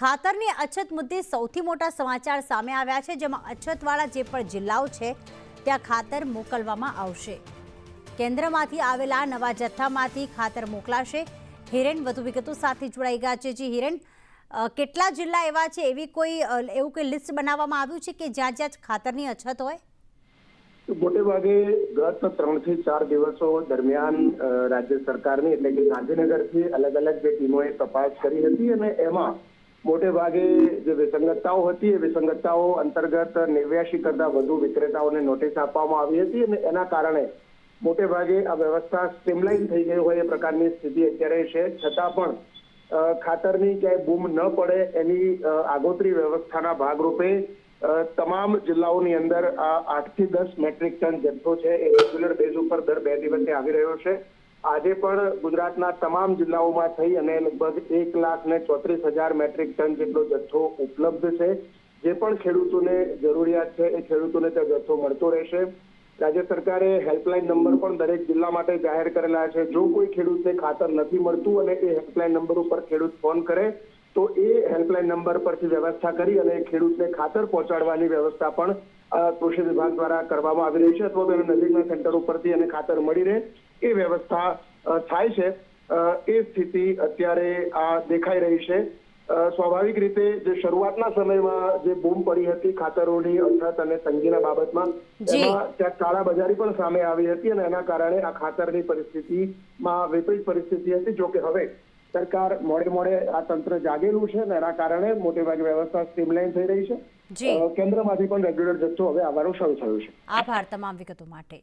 ખાતરની અછત મુદ્દે સૌથી મોટા સમાચાર સામે આવ્યા છે, જેમાં અછતવાળા જે પણ જિલ્લાઓ છે ત્યાં ખાતર મોકલવામાં આવશે। કેન્દ્રમાંથી આવેલા નવા જથ્થામાંથી ખાતર મોકલાશે। હિરેન વધુ વિગતો સાથે જોડાઈ ગયા છે। જી હિરેન, કેટલા જિલ્લા એવા છે, એવું કોઈ લિસ્ટ બનાવવામાં આવ્યું છે કે જ્યાં જ્યાં ખાતરની અછત હોય? મોટે ભાગે ગત 3 થી 4 દિવસો દરમિયાન રાજ્ય સરકારની એટલે કે ગાંધીનગરથી અલગ અલગ જે ટીમોએ તપાસ કરી હતી અને એમાં મોટે ભાગે જે વિસંગતતાઓ હતી એ વિસંગતતાઓ અંતર્ગત 89 કરતા વધુ વિક્રેતાઓને નોટિસ આપવામાં આવી હતી અને એના કારણે મોટે ભાગે આ વ્યવસ્થા સ્ટ્રીમલાઇન થઈ ગઈ હોય એ પ્રકારની સ્થિતિ અત્યારે છે। છતાં પણ ખાતરની ક્યાંય બૂમ ન પડે એની આગોતરી વ્યવસ્થાના ભાગરૂપે તમામ જિલ્લાઓની અંદર આ 8 થી 10 મેટ્રિક ટન જથ્થો છે એ રેગ્યુલર બેઝ ઉપર દર 2 દિવસે આવી રહ્યો છે। આજે પણ ગુજરાતના તમામ જિલ્લાઓમાં થઈ અને લગભગ 1,34,000 મેટ્રિક ટન જેટલો જથ્થો ઉપલબ્ધ છે। જે પણ ખેડૂતોને જરૂરિયાત છે એ ખેડૂતોને તે જથ્થો મળતો રહેશે। રાજ્ય સરકારે હેલ્પલાઇન નંબર પણ દરેક જિલ્લા માટે જાહેર કરેલા છે। જો કોઈ ખેડૂતને ખાતર નથી મળતું અને એ હેલ્પલાઇન નંબર ઉપર ખેડૂત ફોન કરે તો એ હેલ્પલાઇન નંબર પરથી વ્યવસ્થા કરી અને ખેડૂતને ખાતર પહોંચાડવાની વ્યવસ્થા પણ કૃષિ વિભાગ દ્વારા કરવામાં આવી રહી છે અથવા તો એના નજીકના સેન્ટર ઉપરથી એને ખાતર મળી રહે એ વ્યવસ્થા થાય છે। એ સ્થિતિ અત્યારે આ દેખાઈ રહી છે। સ્વાભાવિક રીતે જે શરૂઆતના સમયમાં જે બૂમ પડી હતી ખાતરોની અછત અને તંગીના બાબતમાં એમાં ત્યાં કાળાબજારી પણ સામે આવી હતી અને એના કારણે આ ખાતરની પરિસ્થિતિમાં વિપરીત પરિસ્થિતિ હતી। જો કે હવે સરકાર મોડે આ તંત્ર જાગેલું છે અને એના કારણે મોટેભાગે વ્યવસ્થા સ્ટ્રીમલાઇન થઈ રહી છે। કેન્દ્રમાંથી પણ રેગ્યુલર જથ્થો હવે આવવાનું શરૂ થયું છે। આભાર તમામ વિગતો માટે।